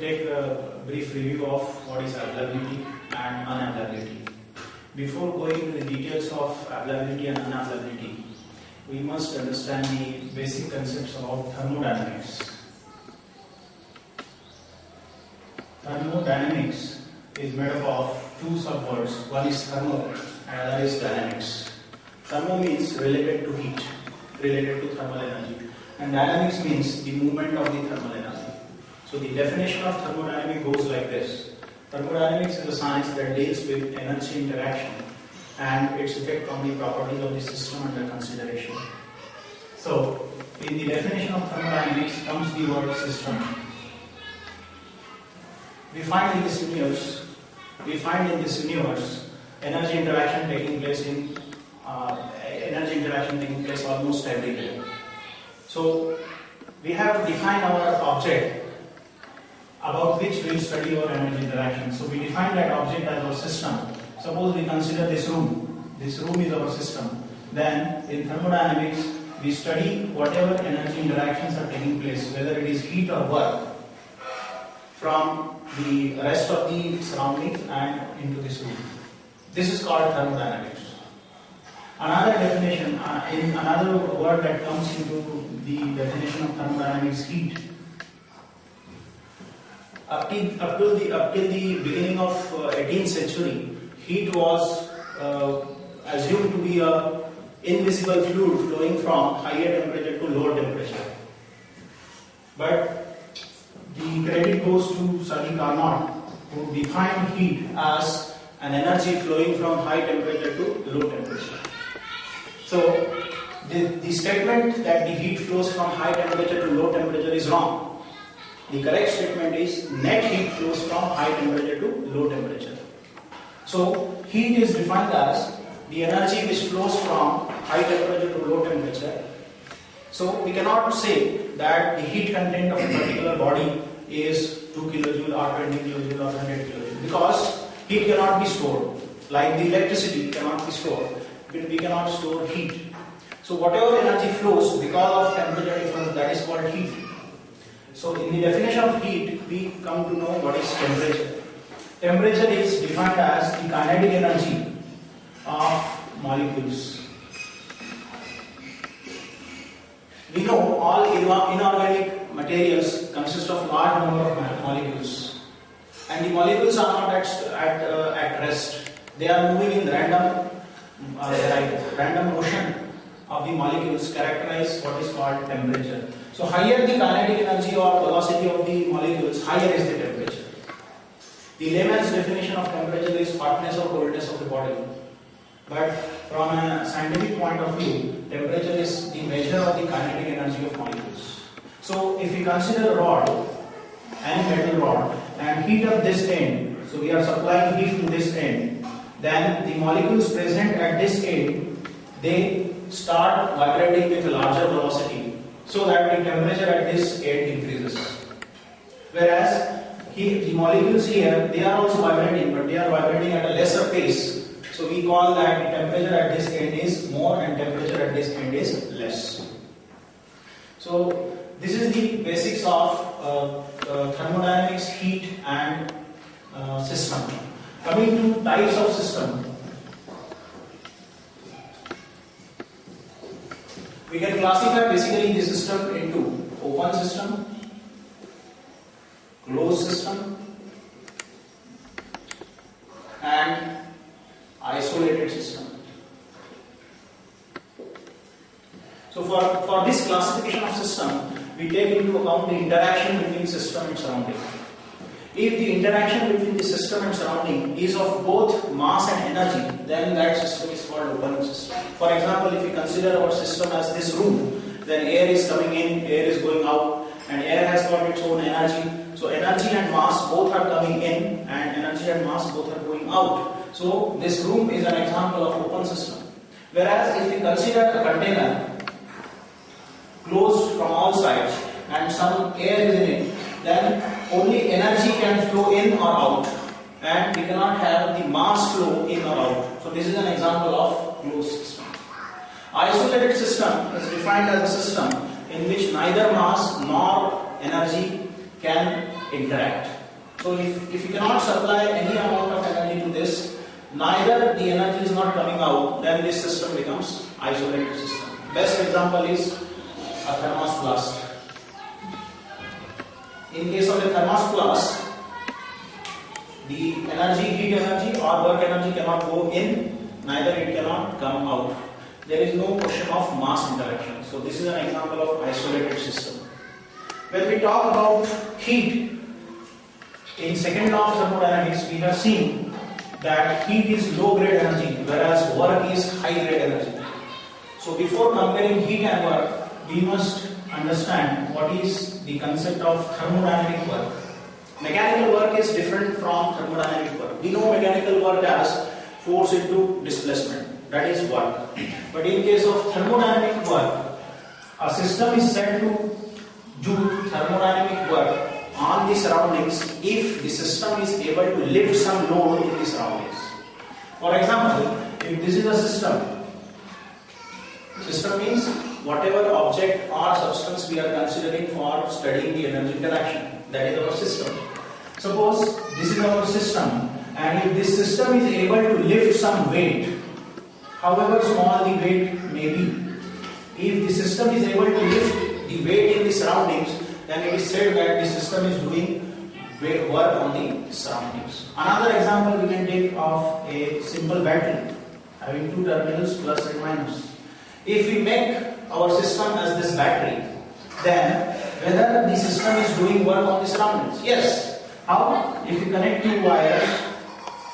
take a brief review of what is availability and unavailability. Before going into the details of availability and unavailability, we must understand the basic concepts of thermodynamics. Thermodynamics is made up of two subwords. One is thermo and other is dynamics. Thermo means related to heat, related to thermal energy, and dynamics means the movement of the thermal energy. So the definition of thermodynamics goes like this. Thermodynamics is a science that deals with energy interaction and its effect on the properties of the system under consideration. So, in the definition of thermodynamics comes the word system. We find in this universe energy interaction taking place almost every day. So, we have to define our object about which we will study our energy interaction. So we define that object as our system. Suppose we consider this room. This room is our system. Then in thermodynamics, we study whatever energy interactions are taking place, whether it is heat or work, from the rest of the surroundings and into this room. This is called thermodynamics. Another definition, in another word that comes into the definition of thermodynamics is heat. Up till the beginning of 18th century, heat was assumed to be an invisible fluid flowing from higher temperature to lower temperature. But the credit goes to Sadi Carnot, who defined heat as an energy flowing from high temperature to low temperature. So the statement that the heat flows from high temperature to low temperature is wrong. The correct statement is net heat flows from high temperature to low temperature. So heat is defined as the energy which flows from high temperature to low temperature. So we cannot say that the heat content of a particular body is 2 kilojoule or 20 kilojoule or 100 kilojoule, because heat cannot be stored. Like the electricity cannot be stored. We cannot store heat. So whatever energy flows because of temperature difference, that is called heat. So in the definition of heat, we come to know what is temperature. Temperature is defined as the kinetic energy of molecules. We know all inorganic materials consist of large number of molecules, and the molecules are not at rest. They are moving in random motion of the molecules characterize what is called temperature. So higher the kinetic energy or velocity of the molecules, higher is the temperature. The layman's definition of temperature is hotness or coldness of the body. But from a scientific point of view, temperature is the measure of the kinetic energy of molecules. So if we consider a rod, and metal rod, and heat up this end, so we are supplying heat to this end, then the molecules present at this end, they start vibrating with a larger velocity, so that the temperature at this end increases. Whereas the molecules here, they are also vibrating, but they are vibrating at a lesser pace. So we call that the temperature at this end is more and temperature at this end is less. So this is the basics of thermodynamics, heat and system. Coming to types of system, we can classify basically the system into open system, closed system, and isolated system. So for this classification of system, we take into account the interaction between system and surrounding. If the interaction between the system and surrounding is of both mass and energy, then that system is called open system. For example, if we consider our system as this room, then air is coming in, air is going out, and air has got its own energy. So energy and mass both are coming in, and energy and mass both are going out. So this room is an example of open system. Whereas if we consider a container closed from all sides and some air is in it, then only energy can flow in or out, and we cannot have the mass flow in or out. So this is an example of closed system. Isolated system is defined as a system in which neither mass nor energy can interact. So if you cannot supply any amount of energy to this, neither the energy is not coming out, then this system becomes isolated system. Best example is a thermos flask. In case of a thermos flask, the energy, heat energy or work energy cannot go in, neither it cannot come out. There is no question of mass interaction. So this is an example of isolated system. When we talk about heat, in second law of thermodynamics, we have seen that heat is low grade energy, whereas work is high grade energy. So before comparing heat and work, we must understand what is the concept of thermodynamic work. Mechanical work is different from thermodynamic work. We know mechanical work as force into displacement, that is work. But in case of thermodynamic work, a system is said to do thermodynamic work on the surroundings if the system is able to lift some load in the surroundings. For example, if this is a system means whatever object or substance we are considering for studying the energy interaction, that is our system. Suppose this is our system, and if this system is able to lift some weight, however small the weight may be, if the system is able to lift the weight in the surroundings, then it is said that the system is doing work on the surroundings. Another example we can take of a simple battery having two terminals plus and minus. If we make our system as this battery, then whether the system is doing work on the surroundings? Yes. How? If you connect two wires,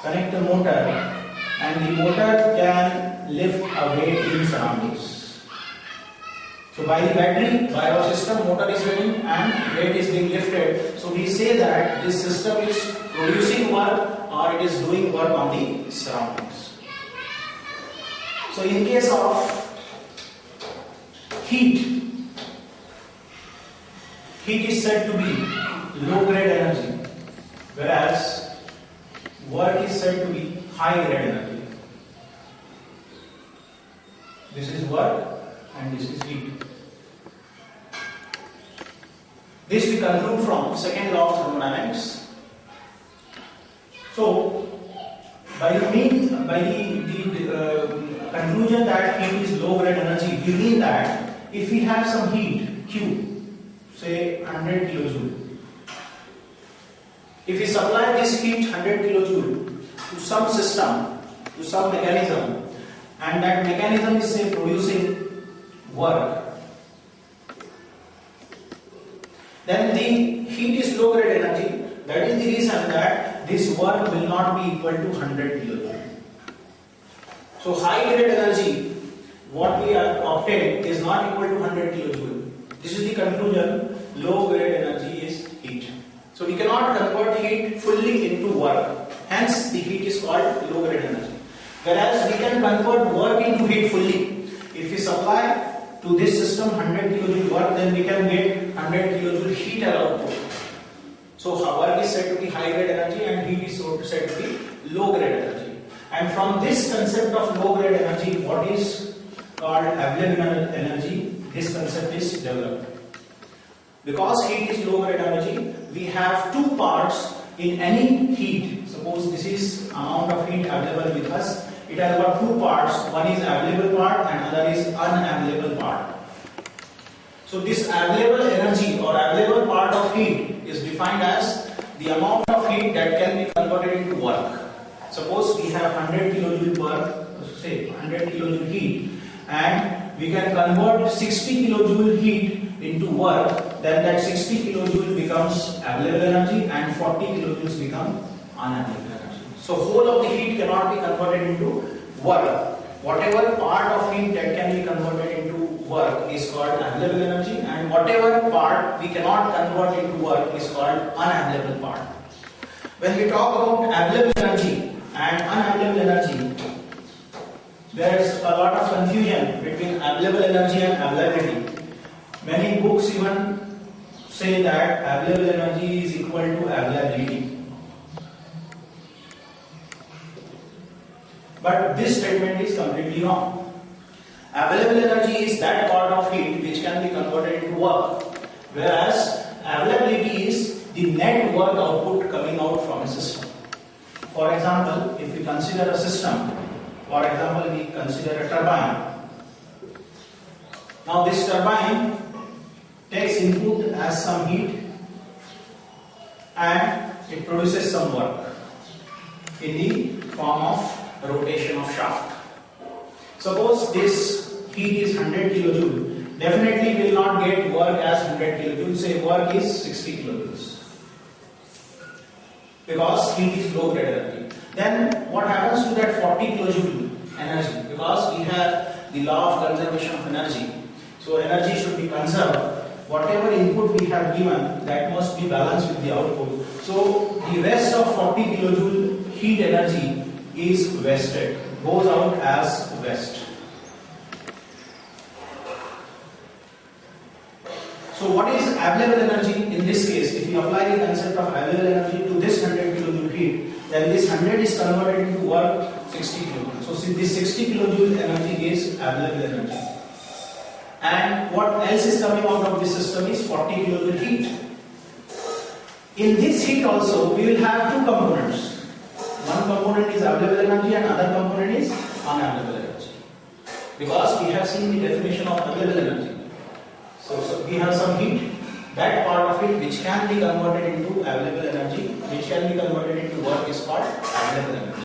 connect the motor, and the motor can lift a weight in surroundings. So by the battery, by our system, motor is running and weight is being lifted. So we say that this system is producing work or it is doing work on the surroundings. So in case of heat is said to be low grade energy, whereas work is said to be high grade energy. This is work and this is heat. This we conclude from second law of thermodynamics. So by the conclusion that heat is low grade energy, we mean that if we have some heat Q, say 100 kilojoule, if we supply this heat 100 kilojoule to some system, to some mechanism, and that mechanism is say producing work, then the heat is low grade energy. That is the reason that this work will not be equal to 100 kilojoule. So high grade energy, what we have obtained, is not equal to 100 kilojoule. This is the conclusion. Low grade energy is heat. So we cannot convert heat fully into work. Hence the heat is called low grade energy. Whereas we can convert work into heat fully. If we supply to this system 100 kilojoule work, then we can get 100 kilojoule heat as output. So work is said to be high grade energy and heat is said to be low grade energy. And from this concept of low grade energy, what is called available energy, this concept is developed. Because heat is low grade energy, we have two parts in any heat. Suppose this is amount of heat available with us. It has got two parts. One is available part and other is unavailable part. So this available energy or available part of heat is defined as the amount of heat that can be converted into work. Suppose we have 100 kilojoule work, say 100 kilojoule heat, and we can convert 60 kilojoule heat into work, then that 60 kilojoule becomes available energy and 40 kilojoules become unavailable energy. So whole of the heat cannot be converted into work. Whatever part of heat that can be converted into work is called available energy, and whatever part we cannot convert into work is called unavailable part. When we talk about available energy and unavailable energy, there is a lot of confusion between available energy and availability. Many books even say that available energy is equal to availability. But this statement is completely wrong. Available energy is that part of heat which can be converted into work, whereas availability is the net work output coming out from a system. For example, if we consider a system, for example, we consider a turbine. Now this turbine takes input as some heat and it produces some work in the form of rotation of shaft. Suppose this heat is 100 kilojoule, definitely will not get work as 100 kilojoules, say work is 60 kilojoules. Because heat is low grade energy. Then what happens to that 40 kilojoule energy? Because we have the law of conservation of energy. So energy should be conserved. Whatever input we have given, that must be balanced with the output. So the rest of 40 kilojoule heat energy is wasted, goes out as waste. So what is available energy in this case? If you apply the concept of available energy to this 100 kilojoule heat, then this 100 is converted into work 60 kilojoule. So see, this 60 kilojoule energy is available energy. And what else is coming out of this system is 40 kilojoule heat. In this heat also, we will have two components. One component is available energy and other component is unavailable energy. Because we have seen the definition of available energy. So we have some heat, that part of it which can be converted into available energy, which can be converted into work is called available energy.